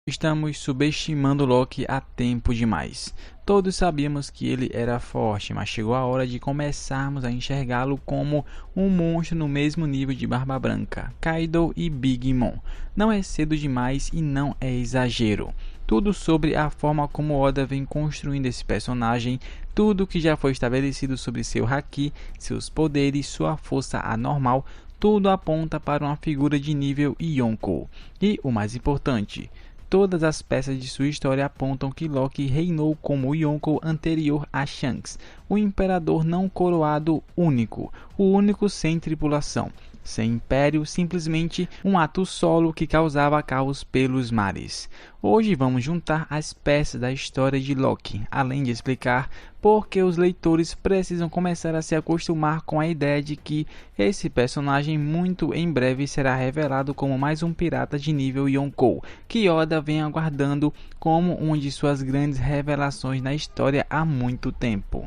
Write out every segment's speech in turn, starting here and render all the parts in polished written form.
Estamos subestimando Loki há tempo demais. Todos sabíamos que ele era forte, mas chegou a hora de começarmos a enxergá-lo como um monstro no mesmo nível de Barba Branca, Kaido e Big Mom. Não é cedo demais e não é exagero. Tudo sobre a forma como Oda vem construindo esse personagem, tudo que já foi estabelecido sobre seu haki, seus poderes, sua força anormal, tudo aponta para uma figura de nível Yonkou. E o mais importante, todas as peças de sua história apontam que Loki reinou como o Yonkou anterior a Shanks, o imperador não coroado único, o único sem tripulação, sem império, simplesmente um ato solo que causava caos pelos mares. Hoje vamos juntar as peças da história de Loki, além de explicar por que os leitores precisam começar a se acostumar com a ideia de que esse personagem muito em breve será revelado como mais um pirata de nível Yonkou, que Oda vem aguardando como uma de suas grandes revelações na história há muito tempo.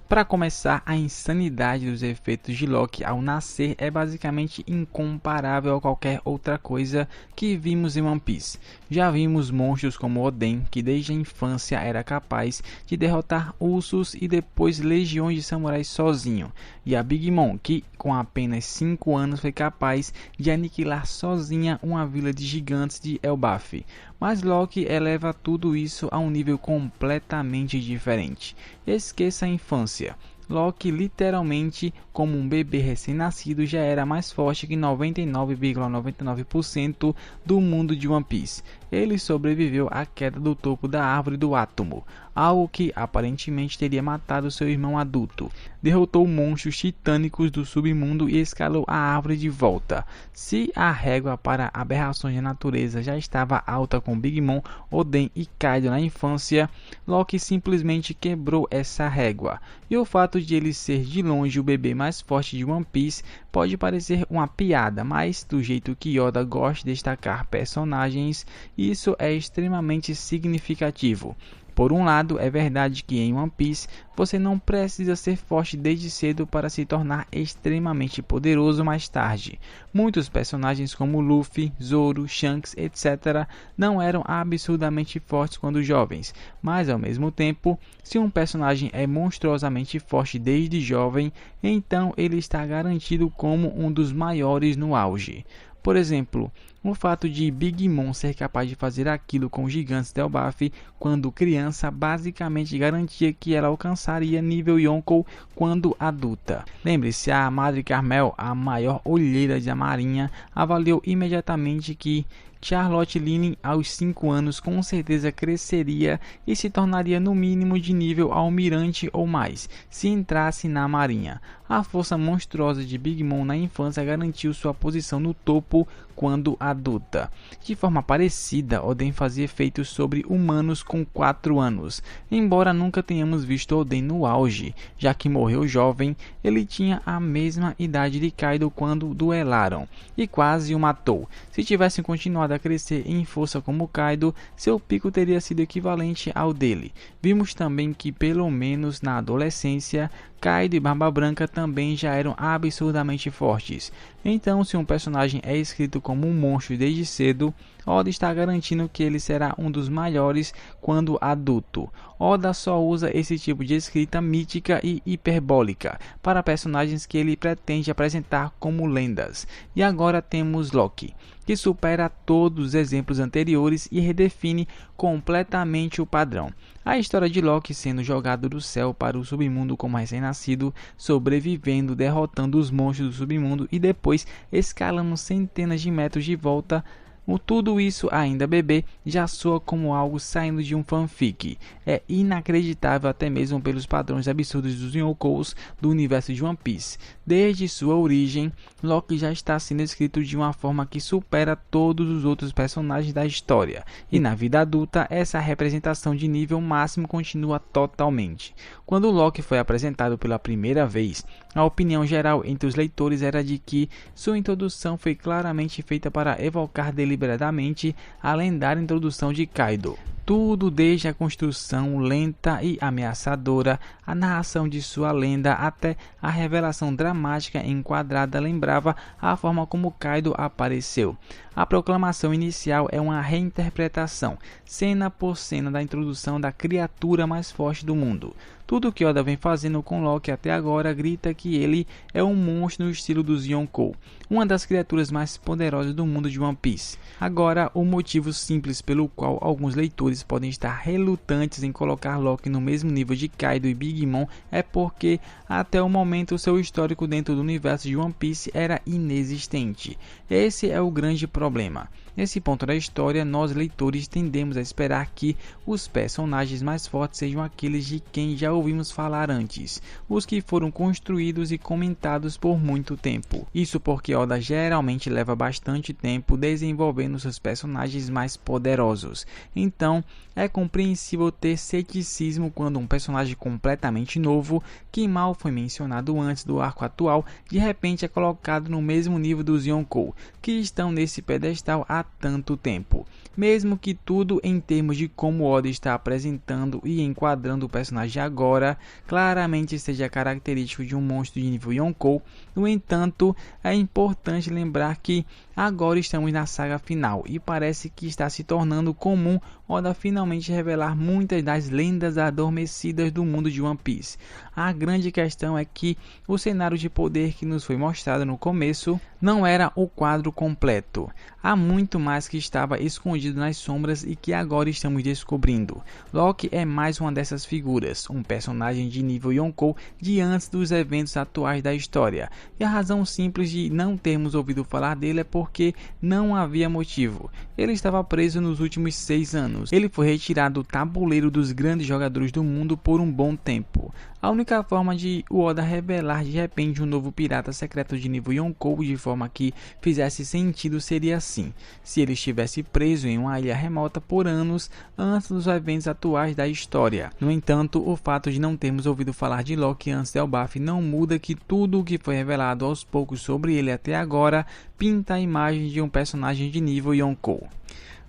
Para começar, a insanidade dos efeitos de Loki ao nascer é basicamente incomparável a qualquer outra coisa que vimos em One Piece. Já vimos monstros como Oden, que desde a infância era capaz de derrotar ursos e depois legiões de samurais sozinho, e a Big Mom, que com apenas 5 anos foi capaz de aniquilar sozinha uma vila de gigantes de Elbaf. Mas Loki eleva tudo isso a um nível completamente diferente. Esqueça a infância. Loki, literalmente, como um bebê recém-nascido, já era mais forte que 99,99% do mundo de One Piece. Ele sobreviveu à queda do topo da árvore do átomo, algo que aparentemente teria matado seu irmão adulto. Derrotou monstros titânicos do submundo e escalou a árvore de volta. Se a régua para aberrações da natureza já estava alta com Big Mom, Oden e Kaido na infância, Loki simplesmente quebrou essa régua. E o fato de ele ser de longe o bebê mais forte de One Piece pode parecer uma piada, mas do jeito que Oda gosta de destacar personagens, isso é extremamente significativo. Por um lado, é verdade que em One Piece você não precisa ser forte desde cedo para se tornar extremamente poderoso mais tarde. Muitos personagens como Luffy, Zoro, Shanks, etc. não eram absurdamente fortes quando jovens, mas ao mesmo tempo, se um personagem é monstruosamente forte desde jovem, então ele está garantido como um dos maiores no auge. Por exemplo, o fato de Big Mom ser capaz de fazer aquilo com os gigantes de Elbaf quando criança basicamente garantia que ela alcançaria nível Yonkou quando adulta. Lembre-se, a Madre Carmel, a maior olheira da marinha, avaliou imediatamente que Charlotte Linen aos 5 anos com certeza cresceria e se tornaria no mínimo de nível almirante ou mais, se entrasse na marinha. A força monstruosa de Big Mom na infância garantiu sua posição no topo quando adulta. De forma parecida, Oden fazia efeitos sobre humanos com 4 anos. Embora nunca tenhamos visto Oden no auge, já que morreu jovem, ele tinha a mesma idade de Kaido quando duelaram, e quase o matou. Se tivessem continuado a crescer em força como Kaido, seu pico teria sido equivalente ao dele. Vimos também que, pelo menos na adolescência, Kaido e Barba Branca também já eram absurdamente fortes. Então, se um personagem é escrito como um monstro desde cedo, Oda está garantindo que ele será um dos maiores quando adulto. Oda só usa esse tipo de escrita mítica e hiperbólica para personagens que ele pretende apresentar como lendas. E agora temos Loki, que supera todos os exemplos anteriores e redefine completamente o padrão. A história de Loki sendo jogado do céu para o submundo como recém-nascido, sobrevivendo, derrotando os monstros do submundo e depois escalando centenas de metros de volta. Tudo isso ainda bebê já soa como algo saindo de um fanfic. É inacreditável até mesmo pelos padrões absurdos dos Yonkous do universo de One Piece. Desde sua origem, Loki já está sendo escrito de uma forma que supera todos os outros personagens da história. E na vida adulta, essa representação de nível máximo continua totalmente. Quando Loki foi apresentado pela primeira vez, a opinião geral entre os leitores era de que sua introdução foi claramente feita para evocar deliberadamente a lendária introdução de Kaido. Tudo desde a construção lenta e ameaçadora, a narração de sua lenda até a revelação dramática enquadrada lembrava a forma como Kaido apareceu. A proclamação inicial é uma reinterpretação, cena por cena, da introdução da criatura mais forte do mundo. Tudo o que Oda vem fazendo com Loki até agora grita que ele é um monstro no estilo dos Yonkou, uma das criaturas mais poderosas do mundo de One Piece. Agora, o motivo simples pelo qual alguns leitores podem estar relutantes em colocar Loki no mesmo nível de Kaido e Big Mom é porque, até o momento, seu histórico dentro do universo de One Piece era inexistente. Esse é o grande problema. Nesse ponto da história, nós leitores tendemos a esperar que os personagens mais fortes sejam aqueles de quem já ouvimos falar antes, os que foram construídos e comentados por muito tempo. Isso porque Oda geralmente leva bastante tempo desenvolvendo seus personagens mais poderosos. Então, é compreensível ter ceticismo quando um personagem completamente novo, que mal foi mencionado antes do arco atual, de repente é colocado no mesmo nível dos Yonkou, que estão nesse pedestal há tanto tempo. Mesmo que tudo em termos de como Oda está apresentando e enquadrando o personagem agora claramente seja característico de um monstro de nível Yonkou, no entanto, é importante lembrar que agora estamos na saga final e parece que está se tornando comum Oda finalmente revelar muitas das lendas adormecidas do mundo de One Piece. A grande questão é que o cenário de poder que nos foi mostrado no começo não era o quadro completo. Há muito mais que estava escondido nas sombras e que agora estamos descobrindo. Loki é mais uma dessas figuras, um personagem de nível Yonkou de antes dos eventos atuais da história. E a razão simples de não termos ouvido falar dele é porque não havia motivo. Ele estava preso nos últimos 6 anos. Ele foi retirado do tabuleiro dos grandes jogadores do mundo por um bom tempo. A única forma de o Oda revelar de repente um novo pirata secreto de nível Yonkou de forma que fizesse sentido seria assim, se ele estivesse preso em uma ilha remota por anos antes dos eventos atuais da história. No entanto, o fato de não termos ouvido falar de Loki antes de Elbaf não muda que tudo o que foi revelado aos poucos sobre ele até agora pinta a imagem de um personagem de nível Yonkou.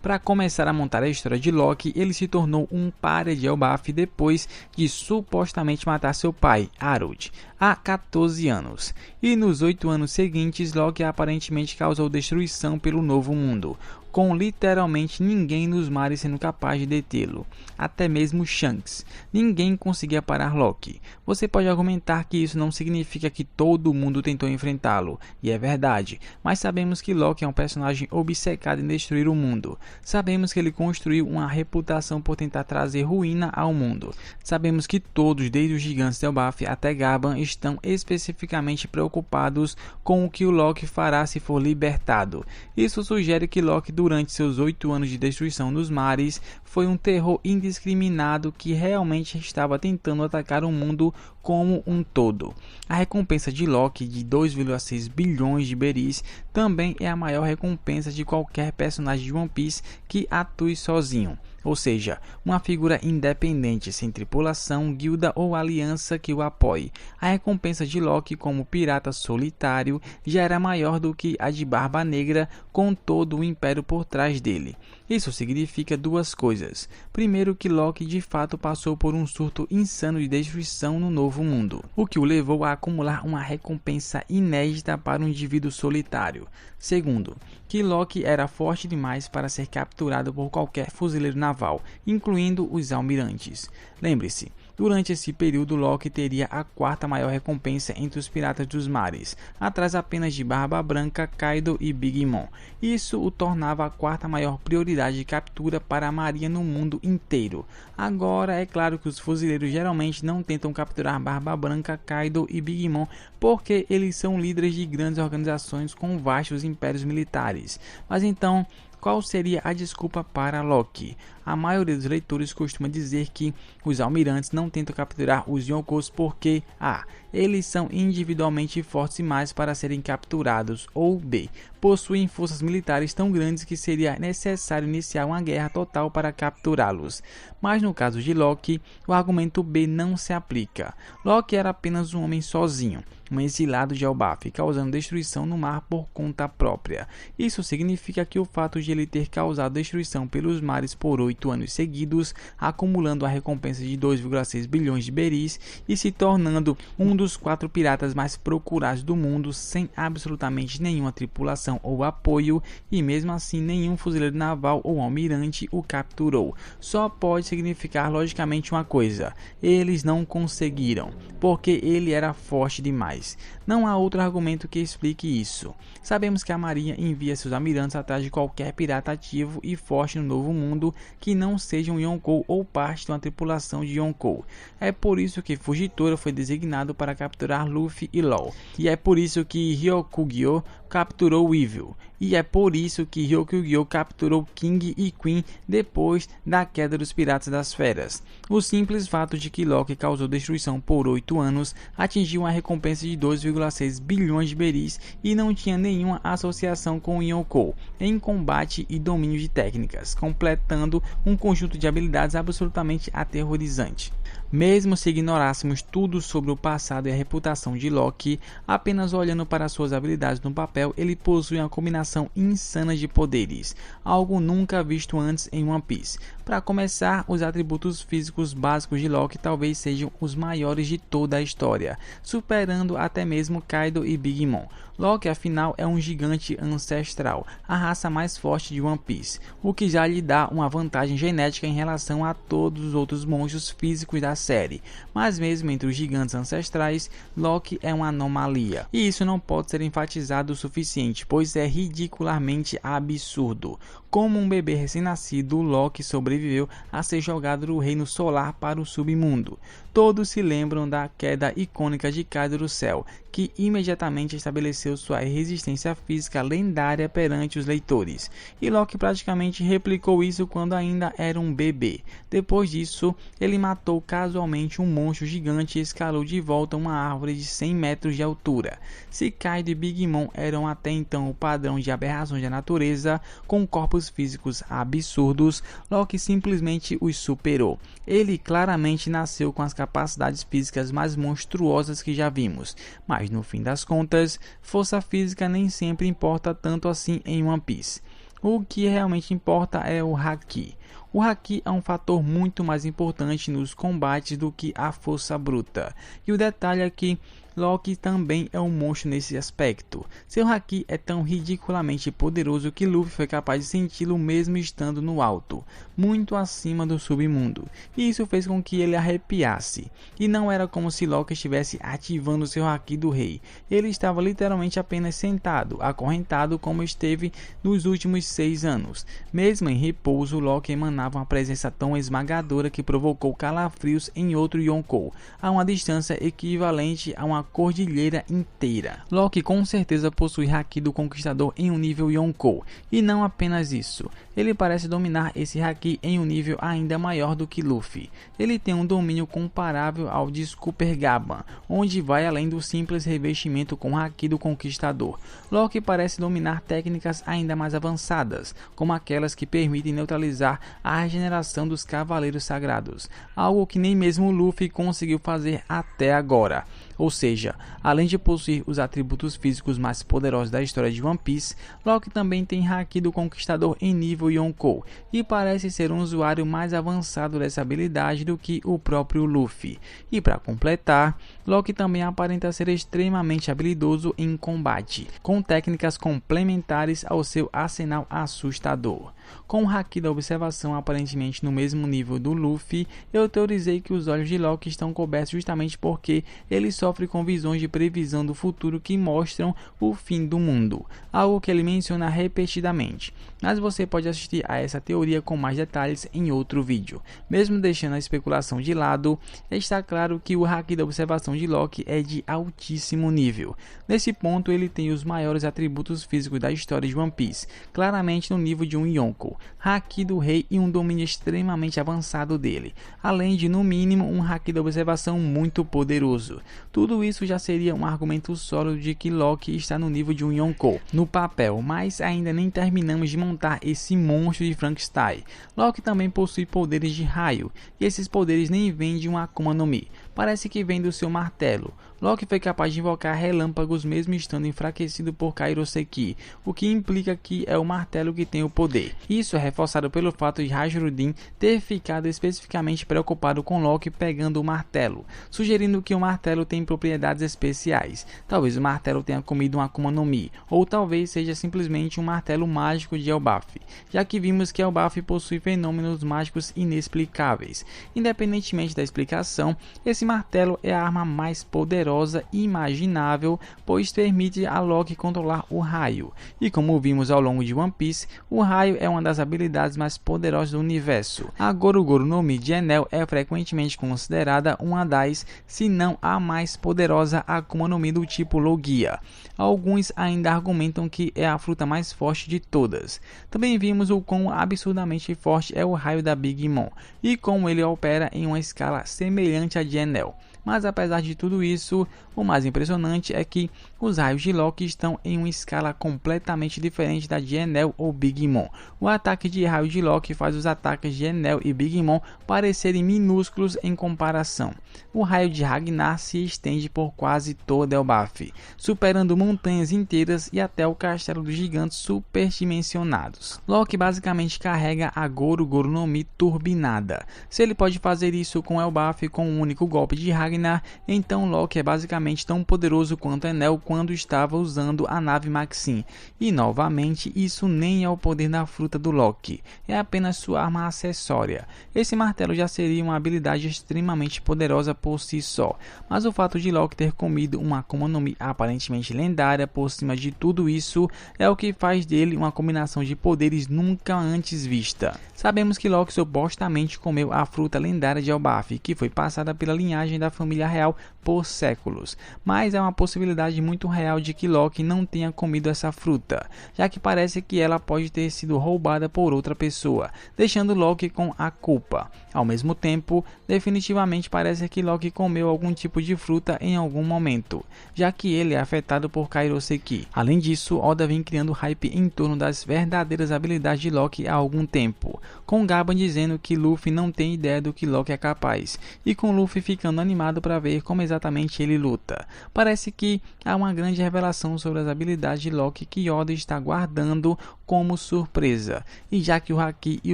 Para começar a montar a história de Loki, ele se tornou um pária de Elbaf depois de supostamente matar seu pai, Harald, há 14 anos. E nos 8 anos seguintes, Loki aparentemente causou destruição pelo Novo Mundo, com literalmente ninguém nos mares sendo capaz de detê-lo, até mesmo Shanks. Ninguém conseguia parar Loki. Você pode argumentar que isso não significa que todo mundo tentou enfrentá-lo, e é verdade, mas sabemos que Loki é um personagem obcecado em destruir o mundo. Sabemos que ele construiu uma reputação por tentar trazer ruína ao mundo. Sabemos que todos, desde os gigantes de Elbaf até Gaban, estão especificamente preocupados com o que o Loki fará se for libertado. Isso sugere que Loki, durante seus 8 anos de destruição nos mares, foi um terror indiscriminado que realmente estava tentando atacar o mundo como um todo. A recompensa de Loki de 2,6 bilhões de beris também é a maior recompensa de qualquer personagem de One Piece que atue sozinho. Ou seja, uma figura independente, sem tripulação, guilda ou aliança que o apoie. A recompensa de Loki como pirata solitário já era maior do que a de Barba Negra, com todo o império por trás dele. Isso significa duas coisas. Primeiro, que Loki de fato passou por um surto insano de destruição no Novo Mundo, o que o levou a acumular uma recompensa inédita para um indivíduo solitário. Segundo, que Loki era forte demais para ser capturado por qualquer fuzileiro naval, incluindo os almirantes. Lembre-se, durante esse período Loki teria a quarta maior recompensa entre os piratas dos mares, atrás apenas de Barba Branca, Kaido e Big Mom. Isso o tornava a quarta maior prioridade de captura para a marinha no mundo inteiro. Agora, é claro que os fuzileiros geralmente não tentam capturar Barba Branca, Kaido e Big Mom porque eles são líderes de grandes organizações com vastos impérios militares. Mas então, qual seria a desculpa para Loki? A maioria dos leitores costuma dizer que os almirantes não tentam capturar os Yonkous porque A. Eles são individualmente fortes demais para serem capturados, ou B. possuem forças militares tão grandes que seria necessário iniciar uma guerra total para capturá-los. Mas no caso de Loki, o argumento B não se aplica. Loki era apenas um homem sozinho, um exilado de Elbaf, causando destruição no mar por conta própria. Isso significa que o fato de ele ter causado destruição pelos mares por 8 anos seguidos, acumulando a recompensa de 2,6 bilhões de beris e se tornando um dos 4 piratas mais procurados do mundo, sem absolutamente nenhuma tripulação ou apoio, e mesmo assim nenhum fuzileiro naval ou almirante o capturou, só pode significar logicamente uma coisa: eles não conseguiram, porque ele era forte demais. Não há outro argumento que explique isso. Sabemos que a marinha envia seus almirantes atrás de qualquer pirata ativo e forte no Novo Mundo que não seja um Yonkou ou parte de uma tripulação de Yonkou. É por isso que Fujitora foi designado para capturar Luffy e Law. E é por isso que Ryokugyo capturou Weevil. E é por isso que Ryokugyo capturou King e Queen depois da queda dos Piratas das Feras. O simples fato de que Loki causou destruição por 8 anos, atingiu uma recompensa de 2,6 bilhões de beris e não tinha nenhuma associação com o Yonkou em combate e domínio de técnicas, completando um conjunto de habilidades absolutamente aterrorizante. Mesmo se ignorássemos tudo sobre o passado e a reputação de Loki, apenas olhando para suas habilidades no papel, ele possui uma combinação insana de poderes, algo nunca visto antes em One Piece. Para começar, os atributos físicos básicos de Loki talvez sejam os maiores de toda a história, superando até mesmo Kaido e Big Mom. Loki, afinal, é um gigante ancestral, a raça mais forte de One Piece, o que já lhe dá uma vantagem genética em relação a todos os outros monstros físicos da série. Mas mesmo entre os gigantes ancestrais, Loki é uma anomalia, e isso não pode ser enfatizado o suficiente, pois é ridicularmente absurdo. Como um bebê recém-nascido, Loki sobreviveu a ser jogado do reino solar para o submundo. Todos se lembram da queda icônica de Kaido do céu, que imediatamente estabeleceu sua resistência física lendária perante os leitores, e Loki praticamente replicou isso quando ainda era um bebê. Depois disso, ele matou casualmente um monstro gigante e escalou de volta uma árvore de 100 metros de altura. Se Kaido e Big Mom eram até então o padrão de aberrações da natureza, com corpos físicos absurdos, Loki simplesmente os superou. Ele claramente nasceu com as capacidades físicas mais monstruosas que já vimos, mas no fim das contas, força física nem sempre importa tanto assim em One Piece. O que realmente importa é o Haki. O Haki é um fator muito mais importante nos combates do que a força bruta. E o detalhe é que Loki também é um monstro nesse aspecto. Seu Haki é tão ridiculamente poderoso que Luffy foi capaz de senti-lo mesmo estando no alto, muito acima do submundo. E isso fez com que ele arrepiasse. E não era como se Loki estivesse ativando seu Haki do rei. Ele estava literalmente apenas sentado, acorrentado como esteve nos últimos 6 anos. Mesmo em repouso, Loki emanava uma presença tão esmagadora que provocou calafrios em outro Yonkou, a uma distância equivalente a uma cordilheira inteira. Loki com certeza possui Haki do Conquistador em um nível Yonkou, e não apenas isso, ele parece dominar esse Haki em um nível ainda maior do que Luffy. Ele tem um domínio comparável ao de Scooper Gaban, onde vai além do simples revestimento com Haki do Conquistador. Loki parece dominar técnicas ainda mais avançadas, como aquelas que permitem neutralizar a regeneração dos Cavaleiros Sagrados, algo que nem mesmo Luffy conseguiu fazer até agora. Ou seja, além de possuir os atributos físicos mais poderosos da história de One Piece, Loki também tem Haki do Conquistador em nível Yonkou, e parece ser um usuário mais avançado dessa habilidade do que o próprio Luffy. E para completar, Loki também aparenta ser extremamente habilidoso em combate, com técnicas complementares ao seu arsenal assustador. Com o Haki da observação aparentemente no mesmo nível do Luffy, eu teorizei que os olhos de Loki estão cobertos justamente porque ele sofre com visões de previsão do futuro que mostram o fim do mundo, algo que ele menciona repetidamente. Mas você pode assistir a essa teoria com mais detalhes em outro vídeo. Mesmo deixando a especulação de lado, está claro que o Haki da observação de Loki é de altíssimo nível. Nesse ponto ele tem os maiores atributos físicos da história de One Piece, claramente no nível de um Yonkou. Yonkou, haki do rei e um domínio extremamente avançado dele, além de no mínimo um haki da observação muito poderoso. Tudo isso já seria um argumento sólido de que Loki está no nível de um Yonkou no papel, mas ainda nem terminamos de montar esse monstro de Frankenstein. Loki também possui poderes de raio, e esses poderes nem vêm de uma Akuma no Mi, parece que vem do seu martelo. Loki foi capaz de invocar relâmpagos mesmo estando enfraquecido por Kairoseki, o que implica que é o martelo que tem o poder. Isso é reforçado pelo fato de Hajrudin ter ficado especificamente preocupado com Loki pegando o martelo, sugerindo que o martelo tem propriedades especiais. Talvez o martelo tenha comido uma Akuma no Mi, ou talvez seja simplesmente um martelo mágico de Elbaf, já que vimos que Elbaf possui fenômenos mágicos inexplicáveis. Independentemente da explicação, esse martelo é a arma mais poderosa imaginável, pois permite a Loki controlar o raio. E como vimos ao longo de One Piece, o raio é uma das habilidades mais poderosas do universo. A Goru-Goru no Mi de Enel é frequentemente considerada uma das, se não a mais poderosa Akuma no Mi do tipo Logia. Alguns ainda argumentam que é a fruta mais forte de todas. Também vimos o quão absurdamente forte é o raio da Big Mom, e como ele opera em uma escala semelhante à de Enel. Mas apesar de tudo isso, o mais impressionante é que os raios de Loki estão em uma escala completamente diferente da de Enel ou Big Mom. O ataque de raio de Loki faz os ataques de Enel e Big Mom parecerem minúsculos em comparação. O raio de Ragnar se estende por quase toda Elbaf, superando montanhas inteiras e até o castelo dos gigantes superdimensionados. Loki basicamente carrega a Goru-Goru no Mi turbinada. Se ele pode fazer isso com Elbaf com um único golpe de Ragnar, então Loki é basicamente tão poderoso quanto Enel quando estava usando a nave Maxim. E novamente, isso nem é o poder da fruta do Loki, é apenas sua arma acessória. Esse martelo já seria uma habilidade extremamente poderosa por si só, mas o fato de Loki ter comido uma Akuma no Mi aparentemente lendária por cima de tudo isso é o que faz dele uma combinação de poderes nunca antes vista. Sabemos que Loki supostamente comeu a fruta lendária de Elbaf, que foi passada pela linhagem da família real por séculos, mas é uma possibilidade muito real de que Loki não tenha comido essa fruta, já que parece que ela pode ter sido roubada por outra pessoa, deixando Loki com a culpa. Ao mesmo tempo, definitivamente parece que Loki comeu algum tipo de fruta em algum momento, já que ele é afetado por Kairoseki. Além disso, Oda vem criando hype em torno das verdadeiras habilidades de Loki há algum tempo, com Gaban dizendo que Luffy não tem ideia do que Loki é capaz, e com Luffy ficando animado para ver como exatamente ele luta. Parece que há uma grande revelação sobre as habilidades de Loki que Oda está guardando como surpresa, e já que o haki e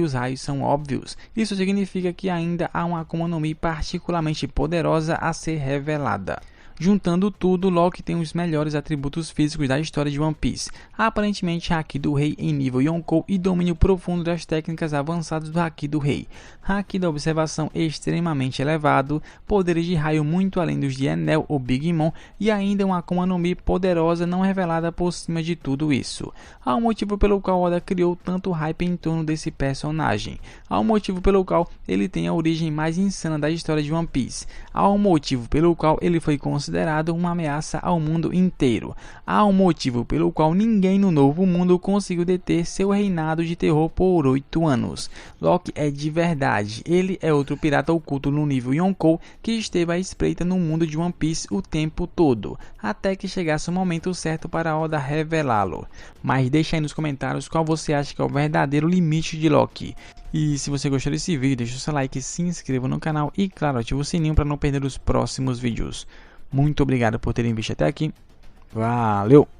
os raios são óbvios, isso significa que ainda há uma Akuma no Mi particularmente poderosa a ser revelada. Juntando tudo, Loki tem os melhores atributos físicos da história de One Piece, aparentemente haki do rei em nível Yonkou e domínio profundo das técnicas avançadas do haki do rei, haki da observação extremamente elevado, poderes de raio muito além dos de Enel ou Big Mom e ainda uma Akuma no Mi poderosa não revelada por cima de tudo isso. Há um motivo pelo qual Oda criou tanto hype em torno desse personagem, há um motivo pelo qual ele tem a origem mais insana da história de One Piece, há um motivo pelo qual ele foi considerado uma ameaça ao mundo inteiro. Há um motivo pelo qual ninguém no Novo Mundo conseguiu deter seu reinado de terror por 8 anos. Loki é de verdade. Ele é outro pirata oculto no nível Yonkou que esteve à espreita no mundo de One Piece o tempo todo, até que chegasse o momento certo para Oda revelá-lo. Mas deixa aí nos comentários qual você acha que é o verdadeiro limite de Loki. E se você gostou desse vídeo, deixa o seu like, se inscreva no canal e claro, ative o sininho para não perder os próximos vídeos. Muito obrigado por terem visto até aqui. Valeu!